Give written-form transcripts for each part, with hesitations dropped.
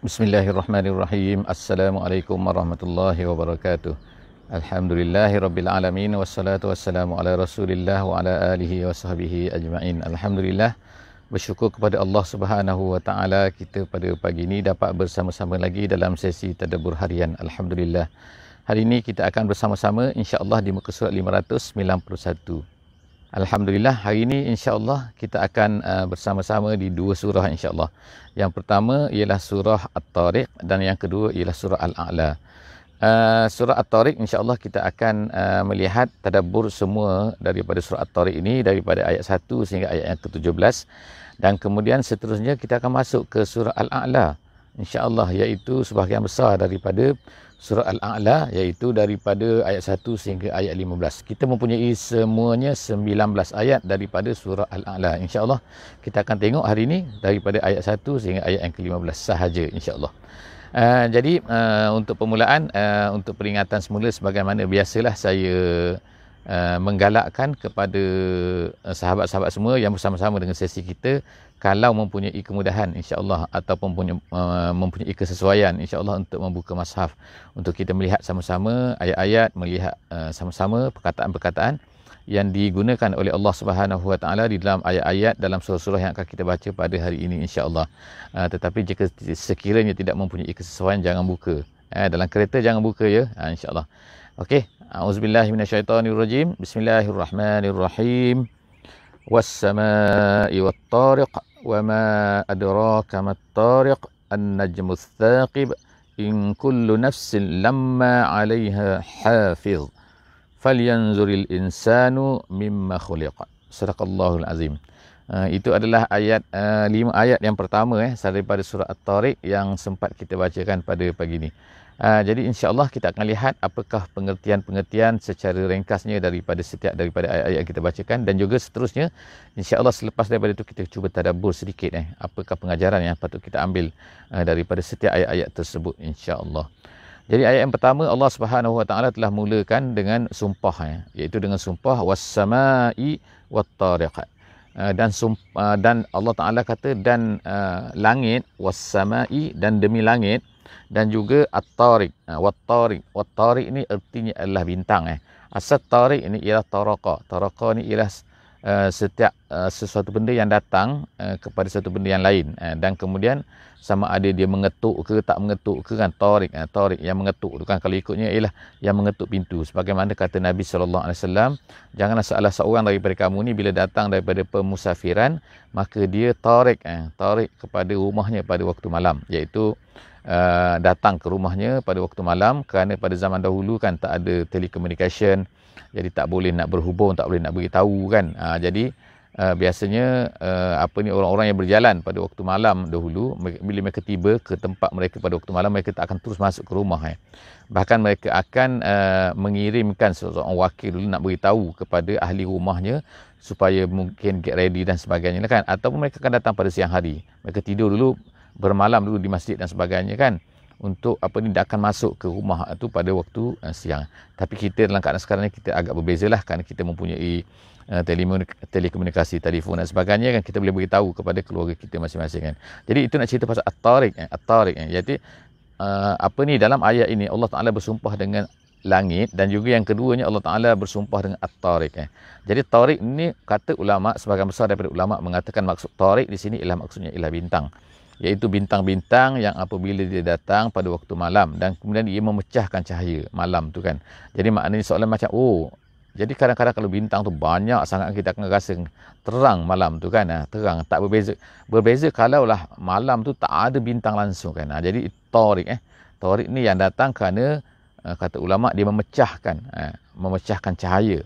Bismillahirrahmanirrahim. Assalamualaikum warahmatullahi wabarakatuh. Alhamdulillahirrabbilalamin. Wassalatu wassalamu ala rasulillah wa ala alihi wa sahbihi ajma'in. Alhamdulillah, bersyukur kepada Allah Subhanahu wa taala kita pada pagi ini dapat bersama-sama lagi dalam sesi tadabbur harian. Alhamdulillah. Hari ini kita akan bersama-sama insya-Allah di muka surat 591. Alhamdulillah, hari ini insya-Allah kita akan bersama-sama di dua surah insya-Allah. Yang pertama ialah surah At-Tariq dan yang kedua ialah surah Al-A'la. Surah At-Tariq insya-Allah kita akan melihat tadabbur semua daripada surah At-Tariq ini daripada ayat 1 sehingga ayat yang ke-17, dan kemudian seterusnya kita akan masuk ke surah Al-A'la insya-Allah, iaitu sebahagian besar daripada surah Al-A'la, iaitu daripada ayat 1 sehingga ayat 15. Kita mempunyai semuanya 19 ayat daripada surah Al-A'la. InsyaAllah kita akan tengok hari ini daripada ayat 1 sehingga ayat yang ke-15 sahaja insyaAllah. Jadi untuk permulaan, untuk peringatan semula, sebagaimana biasalah saya menggalakkan kepada sahabat-sahabat semua yang bersama-sama dengan sesi kita, kalau mempunyai kemudahan insya-Allah ataupun mempunyai kesesuaian insya-Allah untuk membuka mushaf untuk kita melihat sama-sama ayat-ayat, melihat sama-sama perkataan-perkataan yang digunakan oleh Allah Subhanahu wa taala di dalam ayat-ayat dalam surah-surah yang akan kita baca pada hari ini insya-Allah. Tetapi jika sekiranya tidak mempunyai kesesuaian, jangan buka. Dalam kereta jangan buka ya, insya-Allah. Okey, auzubillahi minasyaitonirrajim. Bismillahirrahmanirrahim. Was-samaa'i wat-tariq wa ma adraka mat-tariq an-najmu ats-tsaqib in kullu nafsin lamma 'alayha hafiz falyanzuril insanu mimma khuliqa. Sadaqallahul azim. Itu adalah ayat 5 ayat yang pertama daripada surah At-Tariq yang sempat kita bacakan pada pagi ini. Jadi insya-Allah kita akan lihat apakah pengertian-pengertian secara ringkasnya daripada setiap daripada ayat-ayat yang kita bacakan, dan juga seterusnya insya-Allah selepas daripada itu kita cuba tadabbur sedikit apakah pengajaran yang patut kita ambil daripada setiap ayat-ayat tersebut insya-Allah. Jadi ayat yang pertama, Allah Subhanahu wa taala telah mulakan dengan sumpah, iaitu dengan sumpah was-samaa'i wat-tariq. Dan Allah Taala kata dan langit, was-samaa'i dan demi langit, dan juga at-tariq. Wat-tariq ni artinya adalah bintang. Asal tariq ini ialah taraqa. Taraqa ni ialah setiap sesuatu benda yang datang kepada satu benda yang lain, dan kemudian sama ada dia mengetuk ke tak mengetuk ke, kan tariq. Tariq yang mengetuk tu kan, kalau ikutnya ialah yang mengetuk pintu, sebagaimana kata Nabi SAW, janganlah salah seorang daripada kamu ni bila datang daripada pemusafiran maka dia tariq kepada rumahnya pada waktu malam, iaitu datang ke rumahnya pada waktu malam, kerana pada zaman dahulu kan tak ada telecommunication, jadi tak boleh nak berhubung, tak boleh nak beritahu kan. Jadi biasanya orang-orang yang berjalan pada waktu malam dahulu, bila mereka tiba ke tempat mereka pada waktu malam, mereka tak akan terus masuk ke rumah. Bahkan mereka akan mengirimkan seorang wakil dulu nak beritahu kepada ahli rumahnya supaya mungkin get ready dan sebagainya kan, ataupun mereka akan datang pada siang hari, mereka tidur dulu, bermalam dulu di masjid dan sebagainya kan, untuk dia akan masuk ke rumah tu pada waktu siang. Tapi kita dalam keadaan sekarang ni kita agak berbezalah, kerana kita mempunyai telekomunikasi, telefon dan sebagainya kan, kita boleh beritahu kepada keluarga kita masing-masing kan. Jadi itu nak cerita pasal At-Tariq. Jadi dalam ayat ini Allah Taala bersumpah dengan langit, dan juga yang keduanya Allah Taala bersumpah dengan At-Tariq. Jadi Tariq ni kata ulama, sebahagian besar daripada ulama mengatakan maksud Tariq di sini maksudnya ialah bintang, iaitu bintang-bintang yang apabila dia datang pada waktu malam dan kemudian dia memecahkan cahaya malam tu kan. Jadi maknanya soalan macam, jadi kadang-kadang kalau bintang tu banyak sangat kita akan rasa terang malam tu kan, terang, tak berbeza kalaulah malam tu tak ada bintang langsung kan. Jadi Tariq Tariq ni yang datang kerana kata ulama dia memecahkan cahaya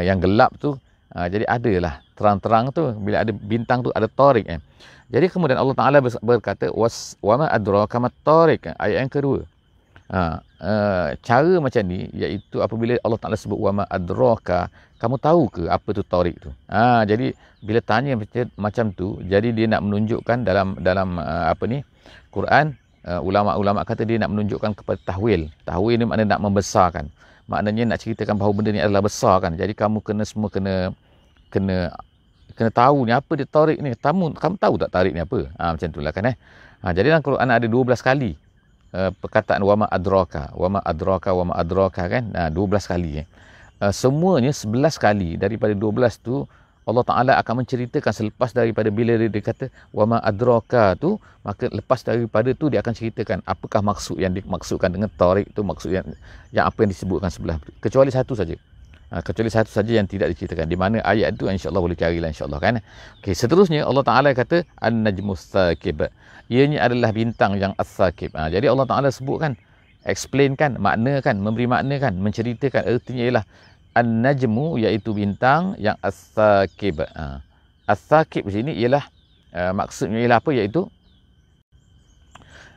yang gelap tu. Jadi adalah terang-terang tu, bila ada bintang tu ada Tariq. Jadi kemudian Allah Taala berkata wa ma adraka mat-tariq, ayat yang kedua. Cara macam ni, iaitu apabila Allah Taala sebut wa ma adraka, kamu tahu ke apa tu Tariq tu? Jadi bila tanya macam tu, jadi dia nak menunjukkan dalam Quran, ulama-ulama kata dia nak menunjukkan kepada tahwil. Tahwil ni maknanya nak membesarkan. Maknanya nak ceritakan bahawa benda ni adalah besar kan. Jadi kamu semua kena kena tahu ni apa dia tarik ni. Kamu tahu tak tarik ni apa? Macam itulah kan jadi dalam Quran ada 12 kali perkataan wama adraka kan. 12 kali semuanya 11 kali daripada 12 tu Allah Ta'ala akan menceritakan selepas daripada bila dia kata wama adraka tu, maka lepas daripada tu dia akan ceritakan apakah maksud yang dimaksudkan dengan tarik tu, maksud yang apa yang disebutkan sebelah tu. Kecuali satu saja. Kecuali satu saja yang tidak diceritakan. Di mana ayat itu insya-Allah boleh carilah insya-Allah kan. Okey, seterusnya Allah Ta'ala kata an-najmus tsaqib. Ianya adalah bintang yang as-tsaqib. Jadi Allah Ta'ala sebutkan, explainkan, maknakan, memberi maknakan, menceritakan artinya ialah an-najmu iaitu bintang yang as-tsaqib. As-tsaqib di sini ialah maksudnya ialah apa, iaitu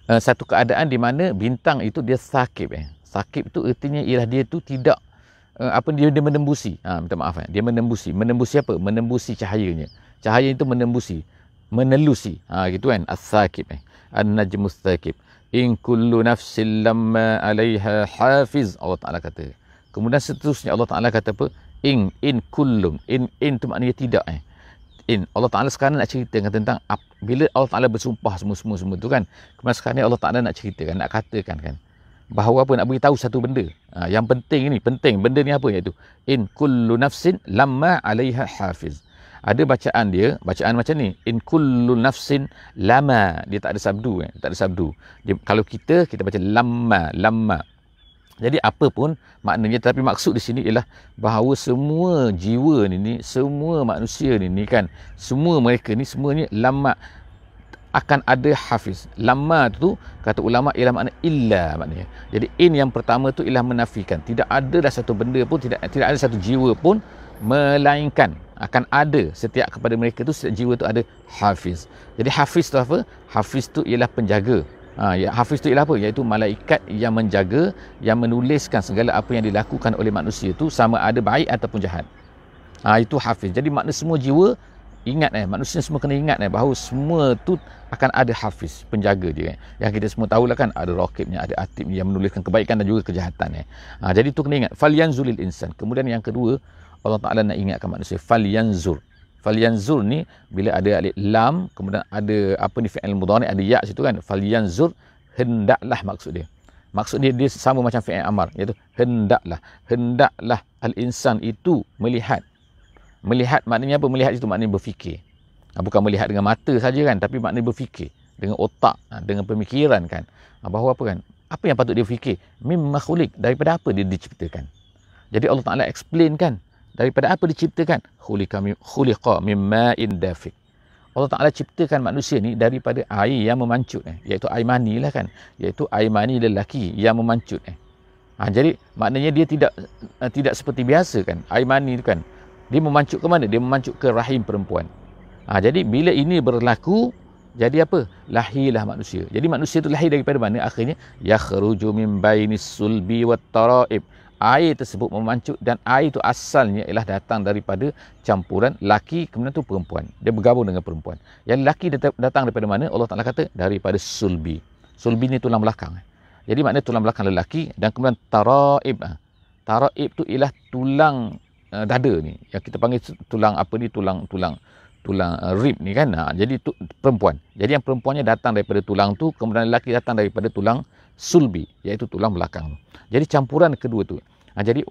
satu keadaan di mana bintang itu dia tsaqib. Tsaqib itu artinya ialah dia tu tidak dia menembusi. Minta maaf dia menembusi. Menembusi apa? Menembusi cahayanya. Cahaya itu menembusi, menelusi. Gitu kan, as-tsaqib. An-najmus tsaqib. In kullu nafsin lamma 'alaiha hafiz. Allah Ta'ala kata. Kemudian seterusnya Allah Ta'ala kata apa? In kullum. In tu maknanya tidak. In. Allah Ta'ala sekarang nak ceritakan tentang bila Allah Ta'ala bersumpah semua tu kan. Kemudian sekarang Allah Ta'ala nak ceritakan, nak katakan kan. Bahawa apa? Nak beritahu satu benda. Yang penting ini, penting. Benda ni apa? Iaitu in kullu nafsin lamma 'alaiha hafiz. Ada bacaan macam ni. In kullu nafsin lama. Dia tak ada sabdu. Tak ada sabdu. Kalau kita baca lamma. Jadi apa pun maknanya, tapi maksud di sini ialah bahawa semua jiwa ni semua manusia ni kan, semua mereka ni semuanya lama akan ada hafiz. Lama tu kata ulama ialah makna illa maknanya. Jadi in yang pertama tu ialah menafikan. Tidak ada dah satu benda pun, tidak ada satu jiwa pun melainkan akan ada setiap kepada mereka tu, setiap jiwa tu ada hafiz. Jadi hafiz tu apa? Hafiz tu ialah penjaga. Hafiz tu ialah apa? Iaitu malaikat yang menjaga, yang menuliskan segala apa yang dilakukan oleh manusia tu, sama ada baik ataupun jahat. Itu hafiz. Jadi makna semua jiwa ingat manusia semua kena ingat bahawa semua tu akan ada hafiz, penjaga dia Yang kita semua tahulah kan, ada raqibnya, ada atibnya yang menuliskan kebaikan dan juga kejahatan Jadi tu kena ingat. Falyanzuril insan. Kemudian yang kedua, Allah Ta'ala nak ingatkan manusia. Falyanzur ni bila ada alif lam, kemudian ada apa ni fi'il mudhari', ada ya situ kan. Falyanzur, hendaklah maksud dia. Maksud dia sama macam fi'il amar, iaitu hendaklah al-insan itu melihat. Melihat maknanya apa? Melihat itu maknanya berfikir. Bukan melihat dengan mata saja kan, tapi maknanya berfikir dengan otak, dengan pemikiran kan. Bahawa apa kan? Apa yang patut dia fikir? Mimma khuliq, daripada apa dia diciptakan. Jadi Allah Ta'ala explain kan, daripada apa diciptakan? Khuliqa mimma'in dafiq. Allah Ta'ala ciptakan manusia ni daripada air yang memancut iaitu air mani lah kan, iaitu air mani lelaki yang memancut Jadi maknanya dia tidak seperti biasa kan, air mani tu kan, dia memancut ke mana? Dia memancut ke rahim perempuan. Jadi bila ini berlaku, jadi apa? Lahirlah manusia. Jadi manusia tu lahir daripada mana? Akhirnya yakhruju min bainis sulbi wat tara'ib. Air tersebut memancut, dan air itu asalnya ialah datang daripada campuran laki kemudian tu perempuan. Dia bergabung dengan perempuan. Yang laki datang daripada mana? Allah Ta'ala kata daripada sulbi. Sulbi ni tulang belakang. Jadi maknanya tulang belakang lelaki, dan kemudian tara'ib. Tara'ib tu ialah tulang dada ni. Yang kita panggil tulang apa ni? Tulang rib ni kan. Jadi tu perempuan. Jadi yang perempuannya datang daripada tulang tu, kemudian lelaki datang daripada tulang sulbi, iaitu tulang belakang. Jadi campuran kedua tu. Jadi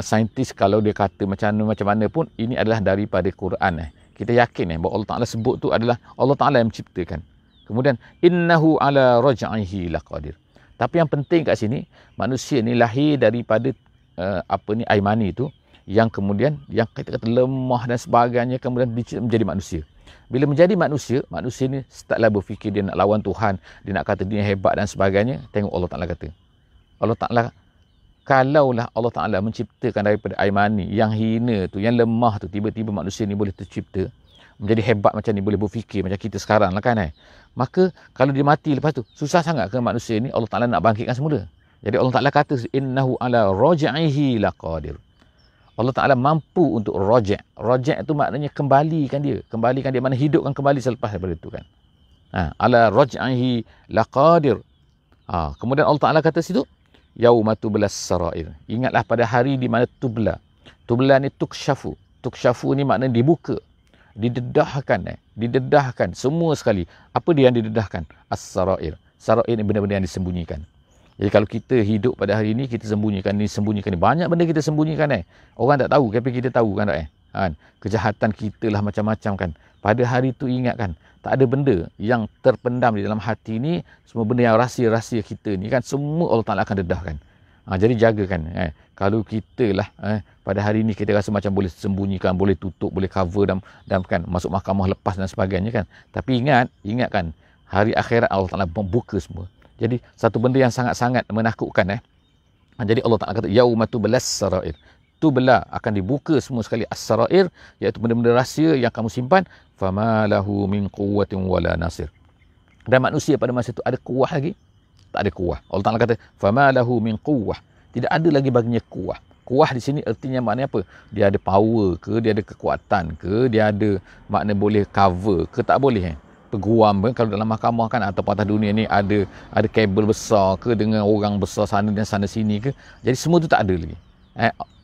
saintis kalau dia kata macam mana pun, ini adalah daripada Quran. Kita yakin bahawa Allah Ta'ala sebut tu adalah Allah Ta'ala yang menciptakan. Kemudian innahu ala raj'ihi laqadir. Tapi yang penting kat sini, manusia ni lahir daripada air mani tu, yang kemudian yang kita kata lemah dan sebagainya, kemudian menjadi manusia. Bila menjadi manusia ni startlah berfikir dia nak lawan Tuhan, dia nak kata dia hebat dan sebagainya. Tengok Allah Ta'ala kata. Allah Ta'ala, kalaulah Allah Ta'ala menciptakan daripada air mani yang hina tu, yang lemah tu, tiba-tiba manusia ni boleh tercipta, menjadi hebat macam ni, boleh berfikir macam kita sekarang lah kan maka kalau dia mati lepas tu, susah sangat ke manusia ni Allah Ta'ala nak bangkitkan semula. Jadi Allah Ta'ala kata innahu ala raj'ihi laqadir. Allah Ta'ala mampu untuk rojak. Rojak itu maknanya kembalikan dia, mana hidupkan kembali selepas daripada itu kan. Ala raj'ihi laqadir. Kemudian Allah Ta'ala kata situ, yauma tublas sarair. Ingatlah pada hari di mana tubla. Tubla ni tukshafu. Tukshafu ni maknanya dibuka. didedahkan semua sekali. Apa dia yang didedahkan? As-sarair. Sarair ni benda-benda yang disembunyikan. Jadi kalau kita hidup pada hari ini, kita sembunyikan ni. Banyak benda kita sembunyikan Orang tak tahu, tapi kita tahu kan tak Kejahatan kita lah macam-macam kan. Pada hari tu ingat kan, tak ada benda yang terpendam di dalam hati ni. Semua benda yang rahsia-rahsia kita ni kan, semua Allah Ta'ala akan dedahkan. Jadi jagakan. Kalau kita lah pada hari ini kita rasa macam boleh sembunyikan, boleh tutup, boleh cover dan kan masuk mahkamah lepas dan sebagainya kan. Tapi ingat kan, hari akhirat Allah Ta'ala membuka semua. Jadi satu benda yang sangat-sangat menakutkan Jadi Allah Ta'ala kata yauma tublas sarair. Tubla akan dibuka semua sekali as-sarair, iaitu benda-benda rahsia yang kamu simpan. Fama lahu min quwwatin wala nasir. Dan manusia pada masa itu ada kuah lagi? Tak ada kuah. Allah Ta'ala kata fama lahu min quwwah. Tidak ada lagi baginya kuah. Kuah di sini artinya maknanya apa? Dia ada power ke, dia ada kekuatan ke, dia ada makna boleh cover ke, tak boleh peguam kalau dalam mahkamah kan, atau atas dunia ni ada kabel besar ke dengan orang besar sana dan sana sini ke. Jadi semua tu tak ada lagi.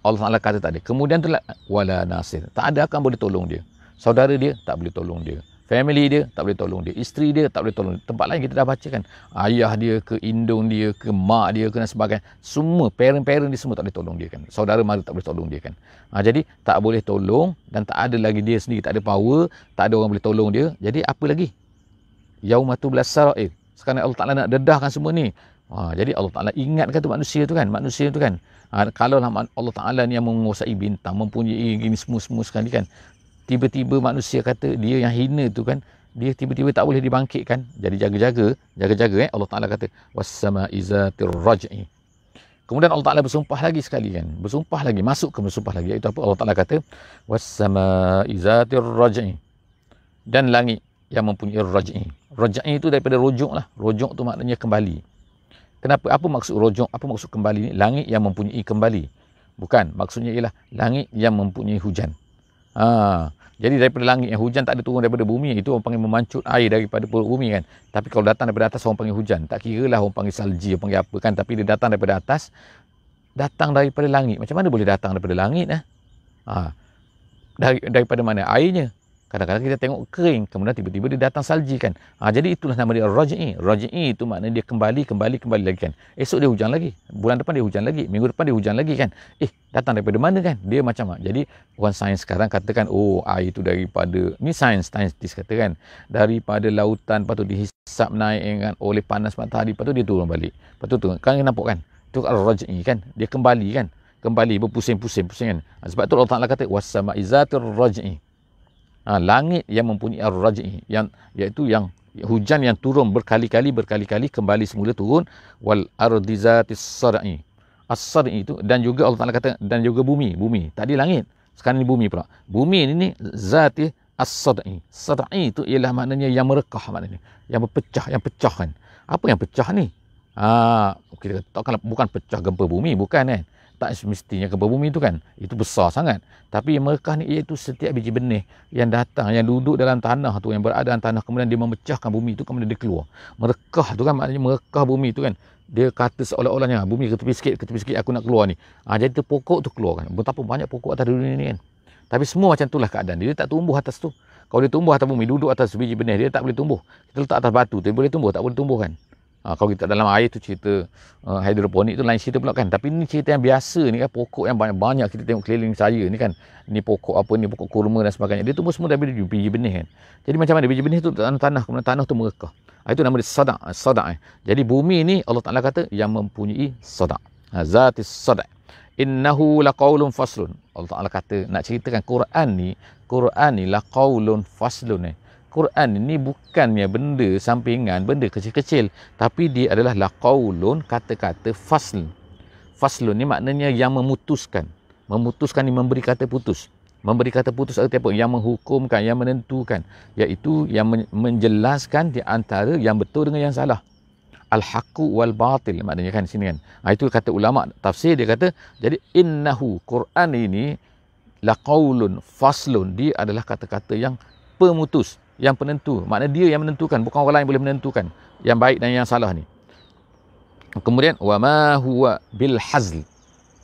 Allah Ta'ala kata tak ada. Kemudian tu wala nasir. Tak ada akan boleh tolong dia. Saudara dia tak boleh tolong dia. Family dia tak boleh tolong dia. Isteri dia tak boleh tolong dia. Tempat lain kita dah baca kan. Ayah dia ke, indung dia ke, mak dia ke dan sebagainya. Semua parent dia semua tak boleh tolong dia kan. Saudara mara tak boleh tolong dia kan. Jadi tak boleh tolong dan tak ada lagi dia sendiri. Tak ada power. Tak ada orang boleh tolong dia. Jadi apa lagi? Yauma tublas sarair. Sekarang Allah Ta'ala nak dedahkan semua ni. Jadi Allah Ta'ala ingatkan tu manusia tu kan. Kalau Allah Ta'ala ni yang menguasai bintang, mempunyai gini semua sekali kan. Tiba-tiba manusia kata dia yang hina tu kan, dia tiba-tiba tak boleh dibangkitkan. Jadi jaga-jaga Allah Ta'ala kata was-sama'i zatir raj'i. Kemudian Allah Ta'ala bersumpah lagi sekali kan. Bersumpah lagi, masuk ke bersumpah lagi. Iaitu apa? Allah Ta'ala kata was-sama'i zatir raj'i. Dan langit yang mempunyai raj'i. Raj'i itu daripada rujuk lah. Rujuk tu maknanya kembali. Kenapa? Apa maksud rujuk? Apa maksud kembali ni? Langit yang mempunyai kembali. Bukan. Maksudnya ialah langit yang mempunyai hujan. Jadi daripada langit yang hujan tak ada turun daripada bumi. Itu orang panggil memancut air daripada perut bumi kan. Tapi kalau datang daripada atas orang panggil hujan. Tak kira lah orang panggil salji, orang panggil apa kan. Tapi dia datang daripada atas. Datang daripada langit. Macam mana boleh datang daripada langit daripada mana? Airnya. Kadang-kadang kita tengok kering, kemudian tiba-tiba dia datang salji kan. Jadi itulah nama dia raj'i. Raj'i itu maknanya dia kembali lagi kan. Esok dia hujan lagi. Bulan depan dia hujan lagi. Minggu depan dia hujan lagi kan. Datang daripada mana kan? Dia macam mana? Jadi orang sains sekarang katakan, air itu daripada, ni saintis katakan, daripada lautan, lepas tu dihisap naik kan, oleh panas matahari, lepas tu dia turun balik. Lepas tu kan nampak kan? Itu raj'i kan. Dia kembali kan. Kembali berpusing-pusing kan. Sebab tu Allah Ta'ala kata was-sama'i zatir raj'i. Langit yang mempunyai ar-raj'i, iaitu yang hujan yang turun berkali-kali kembali semula turun. Wal ardi zatis sar'i. As-sar'i itu, dan juga Allah Ta'ala kata, dan juga bumi. Tadi langit, sekarang ni bumi pula. Bumi ini zati as-sar'i. Sar'i itu ialah maknanya yang merekah, maknanya yang berpecah, yang pecah kan. Apa yang pecah ni? Kita kata bukan pecah gempa bumi, bukan kan. Tak semestinya gempa bumi itu kan, itu besar sangat. Tapi yang merekah ni iaitu setiap biji benih yang datang, yang duduk dalam tanah tu, yang berada dalam tanah, kemudian dia memecahkan bumi itu, kemudian dia keluar. Merekah tu kan maknanya merekah bumi itu kan. Dia kata seolah-olahnya bumi ke tepi sikit aku nak keluar ni. Jadi tu pokok tu keluar kan. Betapa banyak pokok atas dunia ni kan. Tapi semua macam itulah keadaan dia tak tumbuh atas tu. Kalau dia tumbuh atas bumi, duduk atas biji benih, dia tak boleh tumbuh. Kita letak atas batu, dia boleh tumbuh, tak boleh tumbuh kan. Kalau kita dalam air tu cerita hidroponik tu lain cerita pula kan. Tapi ni cerita yang biasa ni kan, pokok yang banyak-banyak kita tengok keliling saya ni kan. Ni pokok apa ni, pokok kurma dan sebagainya. Dia tumbuh semua daripada biji benih kan. Jadi macam mana biji benih tu tanah, kemudian tanah tu merekah. Itu nama dia sada'. Jadi bumi ni Allah Ta'ala kata yang mempunyai sada'. Zatis sada'. Innahu laqaulun faslun. Allah Ta'ala kata nak ceritakan Quran ni laqaulun faslun. Quran ini bukannya benda sampingan, benda kecil-kecil, tapi dia adalah laqaulun, kata-kata fasl. Faslun ni maknanya yang memutuskan. Memutuskan ni memberi kata putus. Memberi kata putus arti apa? Yang menghukumkan, yang menentukan, iaitu yang menjelaskan di antara yang betul dengan yang salah. Al-haqqu wal batil maknanya kan sini kan. Itu kata ulama tafsir, dia kata jadi innahu, Quran ini laqaulun faslun, dia adalah kata-kata yang pemutus, yang penentu. Maknanya dia yang menentukan, bukan orang lain boleh menentukan yang baik dan yang salah ni. Kemudian wa ma huwa bil hazl.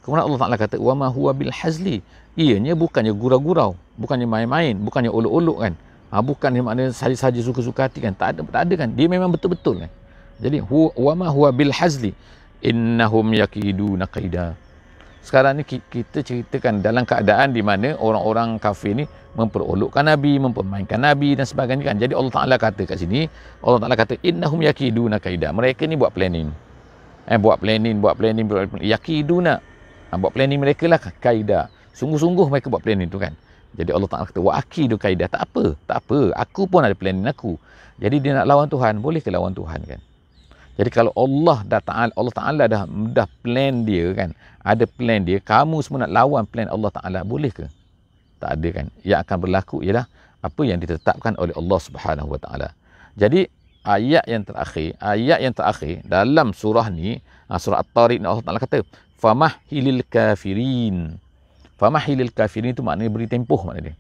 Kemudian Allah Ta'ala kata wa ma huwa bil hazli. Ianya bukannya gurau-gurau, bukannya main-main, bukannya olok-olok kan. Bukan maknanya saja-saja suka-suka hati kan. Tak ada kan. Dia memang betul-betul kan. Jadi wa ma huwa bil hazli innahum yakiduna qaida. Sekarang ni kita ceritakan dalam keadaan di mana orang-orang kafir ni memperolokkan Nabi, mempermainkan Nabi dan sebagainya kan. Jadi Allah Ta'ala kata kat sini, Allah Ta'ala kata innahum yakiduna qaida. Mereka ni buat planning. Buat planning. Yakiduna. Buat planning mereka lah kaida. Sungguh-sungguh mereka buat planning tu kan. Jadi Allah Ta'ala kata wa akidu kaida. Tak apa. Aku pun ada planning aku. Jadi dia nak lawan Tuhan, boleh ke lawan Tuhan kan? Jadi kalau Allah Ta'ala dah plan dia kan, ada plan dia, kamu semua nak lawan plan Allah Ta'ala, boleh ke? Tak ada kan. Yang akan berlaku ialah apa yang ditetapkan oleh Allah Subhanahu Wa Ta'ala. Jadi ayat yang terakhir dalam surah ni, surah At-Tariq ni, Allah Ta'ala kata famahhilil kafirin. Famahhilil kafirin itu maknanya beri tempoh maknanya dia.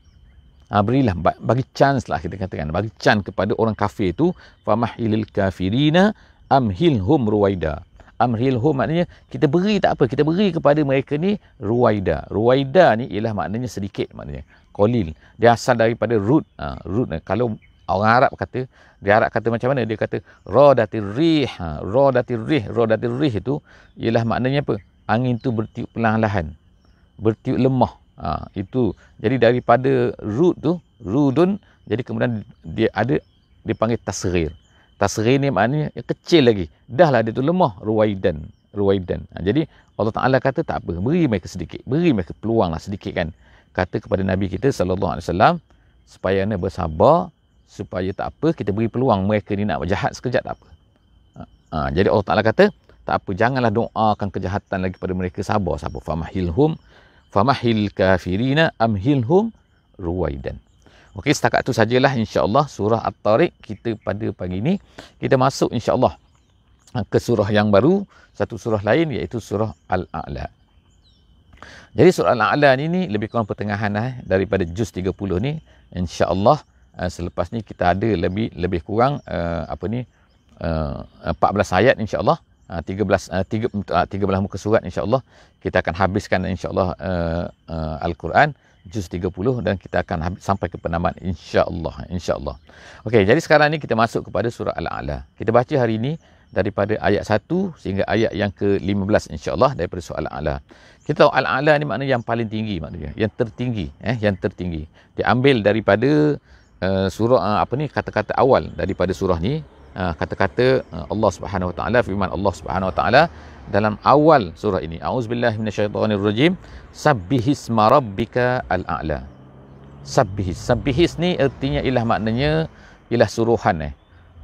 Berilah, bagi chance lah kita katakan, bagi chance kepada orang kafir itu. Famahhilil kafirina amhilhum ruwaida. Amhilhum maknanya kita beri tak apa, kita beri kepada mereka ni ruwaida. Ruwaida ni ialah maknanya sedikit maknanya. Qalil. Dia asal daripada root. Root ni. Kalau orang Arab kata, dia Arab kata macam mana? Dia kata radatir rih. Radatir rih itu ialah maknanya apa? Angin tu bertiup perlahan-lahan. Bertiup lemah. Itu. Jadi daripada root tu, rudun, jadi kemudian dia dipanggil tasghir. Tasghir ni maknanya kecil lagi. Dah lah dia tu lemah. Ruwaidan. Jadi Allah Ta'ala kata tak apa. Beri mereka sedikit. Beri mereka peluang lah sedikit kan. Kata kepada Nabi kita SAW supaya anda bersabar. Supaya tak apa. Kita beri peluang mereka ni nak berjahat sekejap tak apa. Jadi Allah Ta'ala kata tak apa. Janganlah doakan kejahatan lagi pada mereka. Sabar. Famahil kafirina amhilhum ruwaidan. Okey, setakat tu sajalah insya-Allah surah At-Tariq kita pada pagi ni. Kita masuk insya-Allah ke surah yang baru, satu surah lain iaitu surah Al-A'la. Jadi surah Al-A'la ni lebih kurang pertengahan daripada juz 30 ni. Insya-Allah selepas ni kita ada lebih kurang 14 ayat insya-Allah. 13 muka surat insya-Allah kita akan habiskan insya-Allah Al-Quran juz 30 dan kita akan sampai ke penamat insya-Allah. Okey, jadi sekarang ni kita masuk kepada surah Al-A'la. Kita baca hari ini daripada ayat 1 sehingga ayat yang ke-15 insya-Allah daripada surah Al-A'la. Kita tahu Al-A'la ni maknanya yang paling tinggi maknanya, yang tertinggi, yang tertinggi. Diambil daripada surah kata-kata awal daripada surah ni. Kata-kata Allah Subhanahu Wa Ta'ala, firman Allah Subhanahu Wa Ta'ala dalam awal surah ini. A'udzubillahi minasyaitonirrajim. Sabbihisma rabbika al-a'la. Sabbihis ni artinya ialah maknanya ialah suruhan.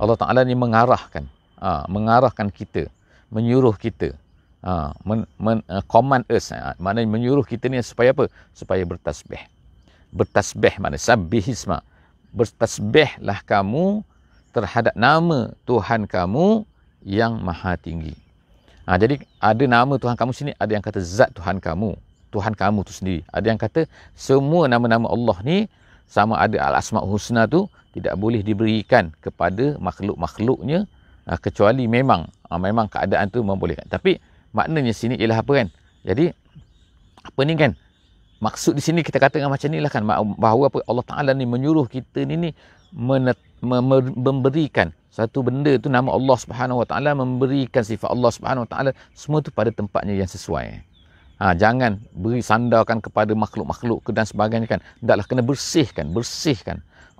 Allah Ta'ala ni mengarahkan kita, menyuruh kita, command us. Maknanya menyuruh kita ni supaya apa? Supaya bertasbih. Bertasbih makna sabbihisma. Bertasbihlah kamu terhadap nama Tuhan kamu yang maha tinggi. Jadi ada nama Tuhan kamu sini, ada yang kata zat Tuhan kamu tu sendiri. Ada yang kata semua nama-nama Allah ni sama ada al-asma'ul husna tu tidak boleh diberikan kepada makhluk-makhluknya kecuali memang keadaan tu membolehkan. Tapi maknanya sini ialah apa kan? Jadi apa ni kan? Maksud di sini kita katakan macam ni lah kan, bahawa apa Allah Ta'ala ni menyuruh kita ni memberikan satu benda tu nama Allah Subhanahu Wa Ta'ala, memberikan sifat Allah Subhanahu Wa Ta'ala semua tu pada tempatnya yang sesuai. Jangan beri sandarkan kepada makhluk-makhluk dan sebagainya kan. Hendaklah kena bersihkan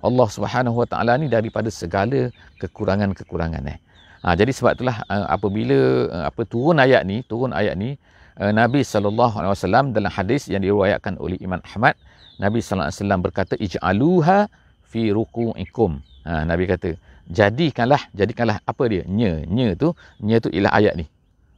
Allah Subhanahu Wa Ta'ala ni daripada segala kekurangan-kekurangan. Jadi sebab itulah apabila turun ayat ni Nabi SAW dalam hadis yang diriwayatkan oleh Imam Ahmad, Nabi SAW berkata ij'aluha fi ruku'ikum. Nabi kata jadikanlah apa dia? Nya tu ialah ayat ni.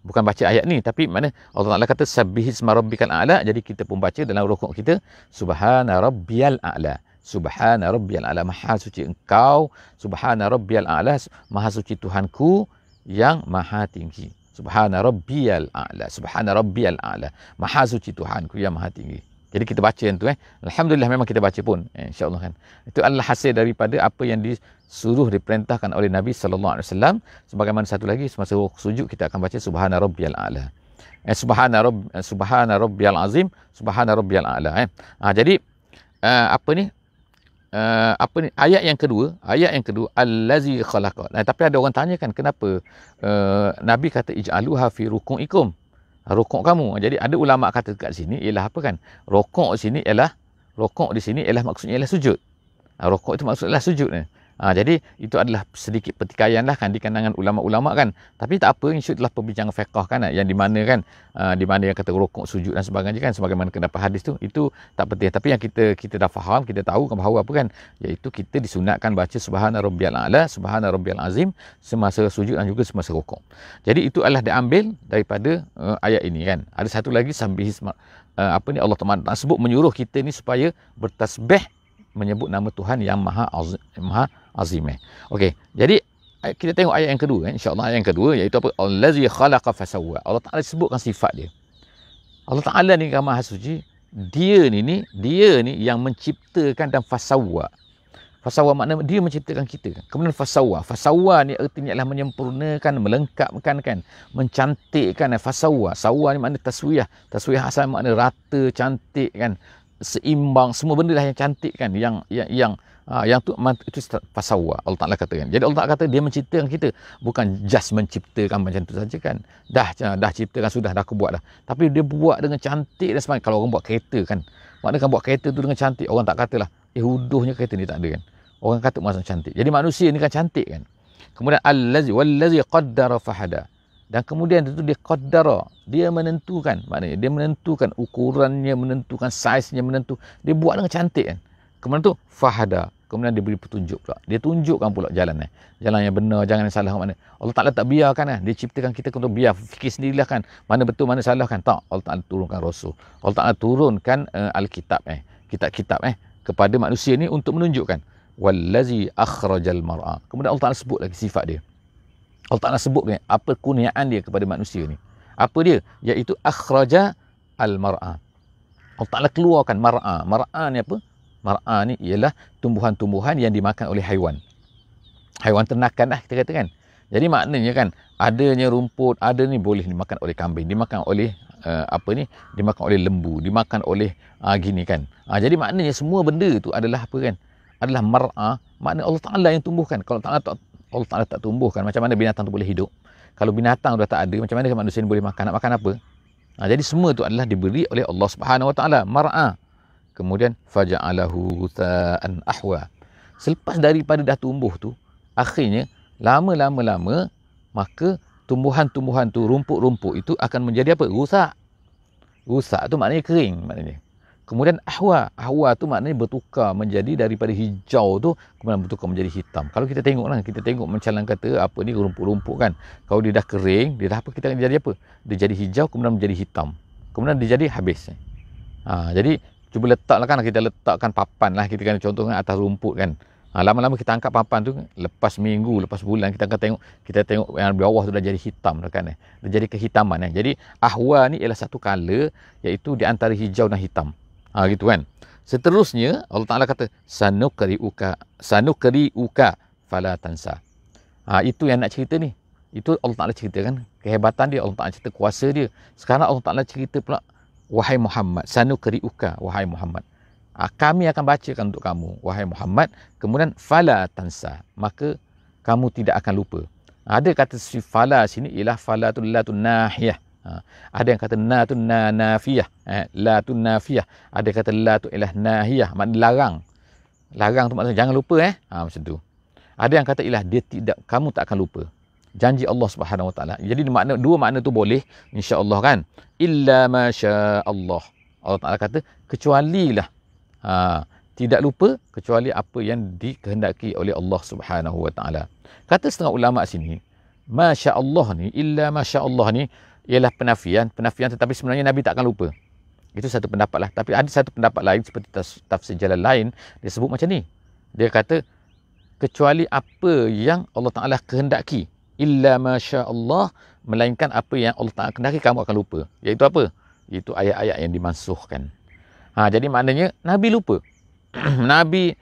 Bukan baca ayat ni, tapi mana Allah Taala kata sabbihisma rabbikal a'la. Jadi kita pun baca dalam rukuk kita subhana rabbiyal a'la. Subhana rabbiyal a'la, maha suci engkau. Subhana rabbiyal a'la, maha suci Tuhanku yang maha tinggi. Subhana rabbiyal a'la. Subhana rabbiyal a'la, maha suci Tuhanku yang maha tinggi. Jadi kita baca yang tu Alhamdulillah memang kita baca pun insya-Allah kan. Itu adalah hasil daripada apa yang disuruh diperintahkan oleh Nabi sallallahu alaihi wasallam. Sebagaimana satu lagi semasa sujud kita akan baca subhana rabbiyal a'la. Subhana rabbiyal azim, subhana rabbiyal a'la. Jadi apa ni? Ayat yang kedua allazi khalaqa. Tapi ada orang tanya kan, kenapa Nabi kata ij'aluha fi ruku'ikum, rukuk kamu. Jadi ada ulama kata kat sini ialah apa kan, rukuk di sini ialah maksudnya ialah sujud. Rukuk itu maksudnya sujud ni. Jadi itu adalah sedikit pertikaian lah kan di kalangan ulama-ulama kan. Tapi tak apa, ini adalah perbincangan fiqh kan, yang di mana kan, di mana yang kata rukuk, sujud dan sebagainya kan, sebagaimana kenapa hadis tu, itu tak penting. Tapi yang kita dah faham, kita tahu bahawa apa kan, iaitu kita disunatkan baca subhana rabbiyal a'la, subhana rabbiyal azim semasa sujud dan juga semasa rukuk. Jadi itu adalah diambil daripada ayat ini kan. Ada satu lagi sambil Allah Taala sebut menyuruh kita ni supaya bertasbih, menyebut nama Tuhan yang maha azim. Okey, jadi kita tengok ayat yang kedua, insya-Allah ayat yang kedua, iaitu apa? Allazi khalaqa fasawwa. Allah Taala sebutkan sifat dia. Allah Taala ni yang maha suci, dia ni yang menciptakan dan fasawwa. Fasawwa makna dia menciptakan kita. Kemudian fasawwa ni artinya adalah menyempurnakan, melengkapkan kan, mencantikkan. Fasawwa ni makna taswiyah asal makna rata, cantik kan, seimbang, semua benda lah yang cantik kan, yang tu itu fasawwa, Allah Taala katakan. Jadi Allah Taala kata dia menciptakan kita, bukan just menciptakan macam tu saja kan. Dah ciptakan, sudah dah aku buat dah. Tapi dia buat dengan cantik dan sebagainya. Kalau orang buat kereta kan, maknanya kan buat kereta tu dengan cantik, orang tak katalah huduhnya kereta ni tak ada kan. Orang kata macam cantik. Jadi manusia ni kan cantik kan. Kemudian wallazi qaddara fahada. Dan kemudian itu dia qaddara, dia menentukan, maknanya dia menentukan ukurannya, menentukan saiznya, dia buat dengan cantik kan. Kemudian tu fahada, kemudian dia beri petunjuk pula. Dia tunjukkan pula jalan yang benar, jangan yang salah. Mana Allah Taala tak biarkan dia ciptakan kita untuk biar fikir sendirilah kan, mana betul mana salah kan. Tak, Allah Taala turunkan Rasul, Allah Taala turunkan Alkitab kitab-kitab kepada manusia ni untuk menunjukkan wallazi akhrajal mar'a. Kemudian Allah Taala sebut lagi sifat dia. Allah Taala sebut apa kurniaan dia kepada manusia ni. Apa dia? Iaitu akhraja al-mar'a. Allah Taala keluarkan mar'a. Mar'a ni apa? Mar'a ni ialah tumbuhan-tumbuhan yang dimakan oleh haiwan. Haiwan ternakan dah kita kata kan. Jadi maknanya kan, adanya rumput, ada ni boleh dimakan oleh kambing, dimakan oleh dimakan oleh lembu, dimakan oleh gini kan. Jadi maknanya semua benda tu adalah apa kan? Adalah mar'a, makna Allah Taala yang tumbuhkan. Kalau Allah Taala tak tumbuhkan, macam mana binatang tu boleh hidup? Kalau binatang dah tak ada, macam mana manusia ni boleh makan? Nak makan apa? Jadi semua tu adalah diberi oleh Allah Subhanahu Wa Taala, mar'a. Kemudian faja'alahu gutha'an ahwa. Selepas daripada dah tumbuh tu, akhirnya lama-lama maka tumbuhan-tumbuhan tu, rumput-rumput itu akan menjadi apa? Gutha'. Gutha' tu maknanya kering maknanya. Kemudian ahwa tu maknanya bertukar menjadi daripada hijau tu kemudian bertukar menjadi hitam. Kalau kita tengok macam kata apa ni, rumput-rumput kan. Kalau dia dah kering, dia dah apa, kita jadi apa? Dia jadi hijau kemudian menjadi hitam. Kemudian dia jadi habis. Jadi cuba kita letakkan papan lah, kita kan contohnya atas rumput kan. Lama-lama kita angkat papan tu, lepas minggu, lepas bulan kita akan tengok yang di bawah tu dah jadi hitam dah kan. Dia jadi kehitaman. Jadi ahwa ni ialah satu color, iaitu di antara hijau dan hitam. Gitu kan. Seterusnya Allah Taala kata sanukriuka fala tansa. Itu yang nak cerita ni. Itu Allah Taala ceritakan kehebatan dia, Allah Taala cerita kuasa dia. Sekarang Allah Taala cerita pula, wahai Muhammad, sanukriuka, wahai Muhammad, kami akan bacakan untuk kamu, wahai Muhammad. Kemudian fala tansa, maka kamu tidak akan lupa. Ada kata si fala sini ialah fala tu la tu nahiyah. Ada yang kata na tu nafiyah, la tu nafiyah. Ada kata la tu ialah nahiyah, makna larang. Larang tu maksudnya jangan lupa macam tu. Ada yang kata ialah dia tidak, kamu tak akan lupa. Janji Allah Subhanahu Wa Taala. Jadi dua makna tu boleh, insya-Allah kan. Illa masya Allah. Allah Taala kata kecualilah tidak lupa kecuali apa yang dikehendaki oleh Allah Subhanahu Wa Taala. Kata setengah ulama sini, masya Allah ni, illa masya Allah ni ialah penafian, tetapi sebenarnya Nabi tak akan lupa. Itu satu pendapat lah. Tapi ada satu pendapat lain seperti tafsir jalan lain, dia sebut macam ni. Dia kata kecuali apa yang Allah Taala kehendaki, illa masya Allah, melainkan apa yang Allah Taala kehendaki kamu akan lupa. Iaitu apa? Iaitu ayat-ayat yang dimansuhkan. Jadi maknanya Nabi lupa. Nabi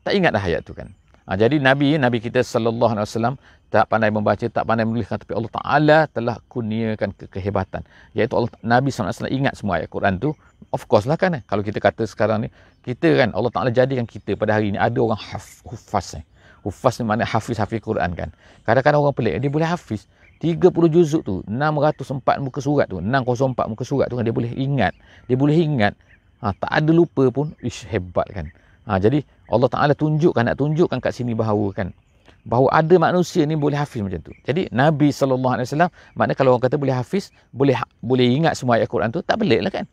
tak ingat dah ayat tu kan. Jadi Nabi kita sallallahu alaihi wasallam tak pandai membaca, tak pandai menuliskan, tapi Allah Ta'ala telah kurniakan kehebatan. Iaitu Nabi SAW ingat semua ayat Quran tu. Of course lah kan. Kalau kita kata sekarang ni, kita kan, Allah Ta'ala jadikan kita pada hari ni, ada orang hufaz ni. Hufaz ni maknanya hafiz Quran kan. Kadang-kadang orang pelik, dia boleh hafiz 30 juzuk tu, 604 muka surat tu, 604 muka surat tu kan, dia boleh ingat. Dia boleh ingat. Tak ada lupa pun, hebat kan. Jadi Allah Ta'ala nak tunjukkan kat sini bahawa ada manusia ni boleh hafiz macam tu. Jadi Nabi SAW, maknanya kalau orang kata boleh hafiz, boleh ingat semua ayat Quran tu, tak pelik lah kan.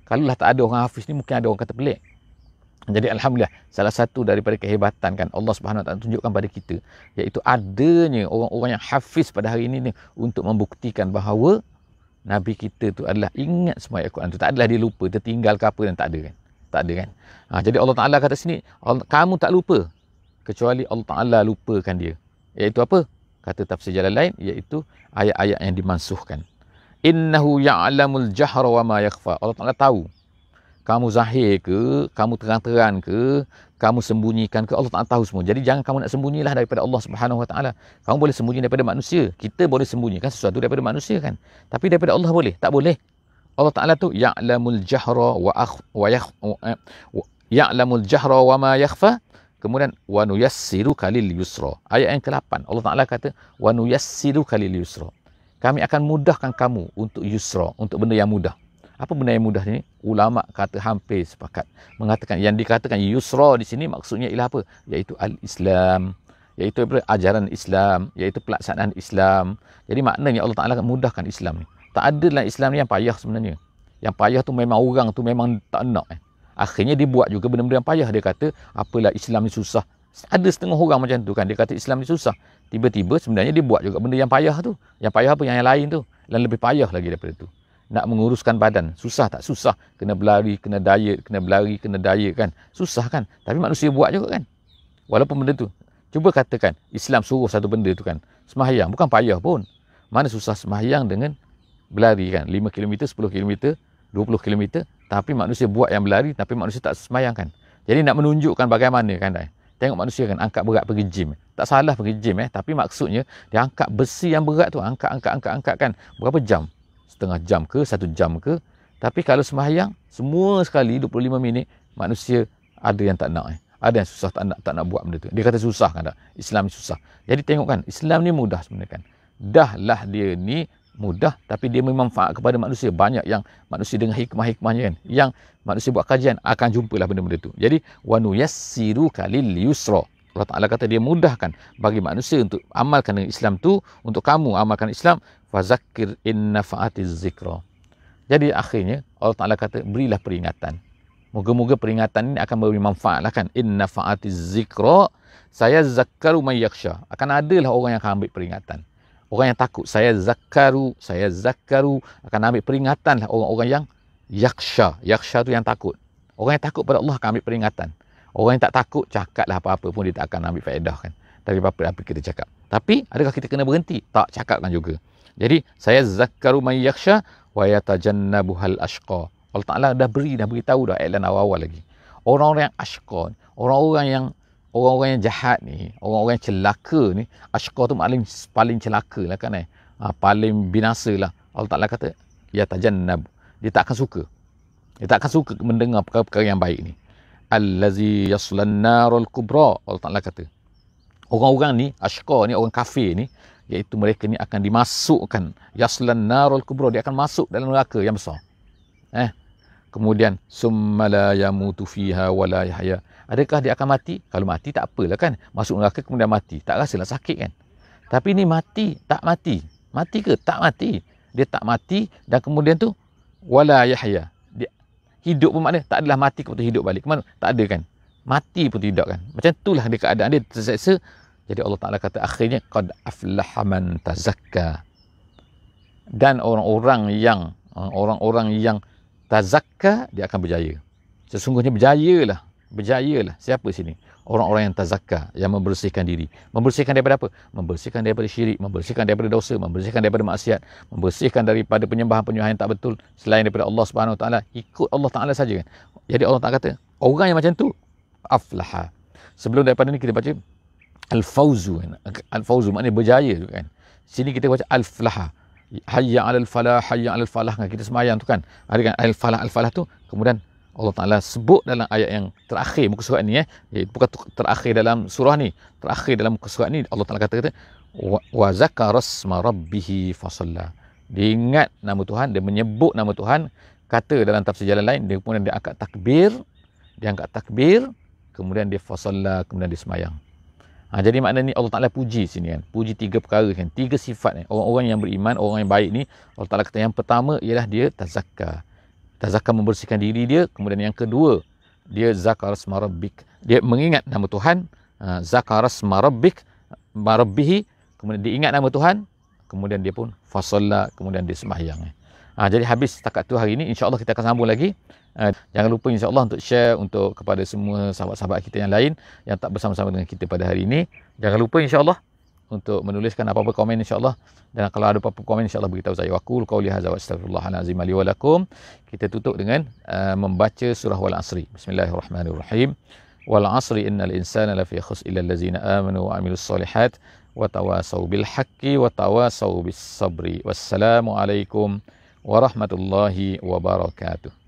Kalau lah tak ada orang hafiz ni, mungkin ada orang kata pelik. Jadi Alhamdulillah, salah satu daripada kehebatan kan Allah Subhanahu Wa Taala tunjukkan pada kita, iaitu adanya orang-orang yang hafiz pada hari ini ni, untuk membuktikan bahawa Nabi kita tu adalah ingat semua ayat Quran tu. Tak adalah dia lupa, tertinggal ke apa, dan tak ada kan. Tak ada kan. Jadi Allah Ta'ala kata sini, kamu tak lupa, kecuali Allah Ta'ala lupakan dia. Iaitu apa? Kata tafsir jalan lain, iaitu ayat-ayat yang dimansuhkan. Innahu ya'lamul jahra wa ma yakhfa. Allah Ta'ala tahu. Kamu zahir ke, kamu terang-terang ke, kamu sembunyikan ke, Allah Ta'ala tahu semua. Jadi jangan kamu nak sembunyilah daripada Allah Subhanahu Wa Ta'ala. Kamu boleh sembunyi daripada manusia. Kita boleh sembunyikan sesuatu daripada manusia kan. Tapi daripada Allah boleh? Tak boleh. Allah Ta'ala tu ya'lamul jahra ya'lamul jahra wa ma yakhfa. Kemudian wa nuyassiruka lil yusra. Ayat yang ke-8 Allah Ta'ala kata wa nuyassiruka lil yusra. Kami akan mudahkan kamu untuk yusra, untuk benda yang mudah. Apa benda yang mudah ni? Ulama kata hampir sepakat mengatakan, yang dikatakan yusra di sini maksudnya ialah apa? Iaitu al-Islam, iaitu ajaran Islam, iaitu pelaksanaan Islam. Jadi maknanya Allah Ta'ala akan mudahkan Islam ni. Tak ada dalam Islam ni yang payah sebenarnya. Yang payah tu memang orang tu memang tak nak. Akhirnya dia buat juga benda-benda yang payah. Dia kata, apalah Islam ni susah. Ada setengah orang macam tu kan. Dia kata Islam ni susah. Tiba-tiba sebenarnya dia buat juga benda yang payah tu. Yang payah apa? Yang lain tu. Dan lebih payah lagi daripada tu. Nak menguruskan badan. Susah tak? Susah. Kena berlari, kena diet, kena berlari, kena diet kan. Susah kan. Tapi manusia buat juga kan. Walaupun benda tu. Cuba katakan, Islam suruh satu benda tu kan. Sembahyang. Bukan payah pun. Mana susah sembahyang dengan berlari kan, 5 km, 10 km, 20 km, tapi manusia buat yang berlari, tapi manusia tak sembahyang kan. Jadi nak menunjukkan bagaimana kan, tengok manusia kan, angkat berat pergi gym. Tak salah pergi gym tapi maksudnya dia angkat besi yang berat tu, angkat kan, berapa jam? Setengah jam ke, 1 jam ke. Tapi kalau sembahyang, semua sekali 25 minit, manusia ada yang tak nak. Ada yang susah, tak nak buat benda tu. Dia kata susah kan tak? Islam ni susah. Jadi tengok kan, Islam ni mudah sebenarnya kan. Dahlah dia ni mudah, tapi dia bermanfaat kepada manusia. Banyak yang manusia dengan hikmah-hikmahnya kan, yang manusia buat kajian, akan jumpalah benda-benda tu. Jadi wa nuyassiruka lil yusra. Allah Ta'ala kata dia mudahkan bagi manusia untuk amalkan dengan Islam tu. Untuk kamu amalkan Islam, fazakir in nafa'atiz zikra. Jadi akhirnya Allah Ta'ala kata berilah peringatan. Moga-moga peringatan ini akan memberi manfaat lah kan. In nafa'atiz zikra saya zakkaru may yakhsha. Akan adalah orang yang akan ambil peringatan. Orang yang takut, saya zakaru akan ambil peringatan lah orang-orang yang yaksha. Yaksha tu yang takut. Orang yang takut pada Allah akan ambil peringatan. Orang yang tak takut, cakaplah apa-apa pun dia tak akan ambil faedah kan. Dari apa-apa kita cakap. Tapi, adakah kita kena berhenti? Tak, cakapkan juga. Jadi, saya zakaru man yaksha wa yatajannabuhal ashqa. Allah Ta'ala dah beritahu dah iklan awal-awal lagi. Orang-orang yang ashqa, orang-orang yang jahat ni, orang-orang yang celaka ni, ashqa tu paling celaka lah kan paling binasa lah. Allah Ta'ala kata, ya tajannab. Dia tak akan suka. Dia tak akan suka mendengar perkara-perkara yang baik ni. Allazi yaslan narul kubra. Allah Ta'ala kata, orang-orang ni, ashqa ni, orang kafir ni, iaitu mereka ni akan dimasukkan, yaslan narul kubra, dia akan masuk dalam neraka yang besar. Kemudian, summa la yamutu fiha wa la yahya. Adakah dia akan mati? Kalau mati tak apalah kan. Masuk neraka kemudian mati. Tak rasalah sakit kan. Tapi ni mati, tak mati. Mati ke? Tak mati. Dia tak mati dan kemudian tu wala yahya. Dia hidup pun maknanya tak adalah mati kemudian hidup balik. Kemana? Tak ada kan. Mati pun tidak kan. Macam itulah dia keadaan dia terseksa. Jadi Allah Ta'ala kata akhirnya qad aflaha man tazakka. Dan orang-orang yang tazakka, dia akan berjaya. Sesungguhnya berjayalah. Siapa sini? Orang-orang yang tazakka, yang membersihkan diri. Membersihkan daripada apa? Membersihkan daripada syirik, membersihkan daripada dosa, membersihkan daripada maksiat, membersihkan daripada penyembahan-penyembahan yang tak betul selain daripada Allah Subhanahu Wa Taala. Ikut Allah Taala saja kan. Jadi Allah Taala kata, orang yang macam tu aflaha. Sebelum daripada ni kita baca Al-fauzu kan. Al-fauzu maknanya berjaya tu kan. Sini kita baca al-falah. Hayya 'alal falah, hayya 'alal falah kan kita semayang tu kan. Ada kan al-falah, al-falah tu kemudian Allah Taala sebut dalam ayat yang terakhir muka surat ni bukan terakhir dalam surah ni, terakhir dalam muka surat ni Allah Taala kata wa zakara asma rabbih fasalla. Dia ingat nama Tuhan, dia menyebut nama Tuhan, kata dalam tafsir jalan lain dia kemudian dia angkat takbir, kemudian dia fasalla, kemudian dia semayang. Jadi maknanya Allah Ta'ala puji sini kan. Puji 3 perkara kan. 3 sifat ni. Orang-orang yang beriman, orang yang baik ni, Allah Ta'ala kata yang pertama ialah dia tazakka. Tazakka membersihkan diri dia. Kemudian yang kedua, dia zakar asma rabbik. Dia mengingat nama Tuhan. Zakar asma rabbik, marabbihi. Kemudian dia ingat nama Tuhan. Kemudian dia pun fasalla, kemudian dia sembahyang. Jadi habis setakat tu hari ini. InsyaAllah kita akan sambung lagi. Jangan lupa insyaAllah untuk share untuk kepada semua sahabat-sahabat kita yang lain yang tak bersama-sama dengan kita pada hari ini. Jangan lupa insyaAllah untuk menuliskan apa-apa komen insyaAllah. Dan kalau ada apa-apa komen insyaAllah beritahu saya. Waqul qawli hadza wa astaghfirullahalazim li wa lakum. Kita tutup dengan membaca surah Wal Asri. Bismillahirrahmanirrahim. Wal asri innal insana lafi khusr illa allazina amanu wa amilus solihat wa tawasaw bil haqqi wa tawasaw bis sabri. Wassalamualaikum warahmatullahi wabarakatuh.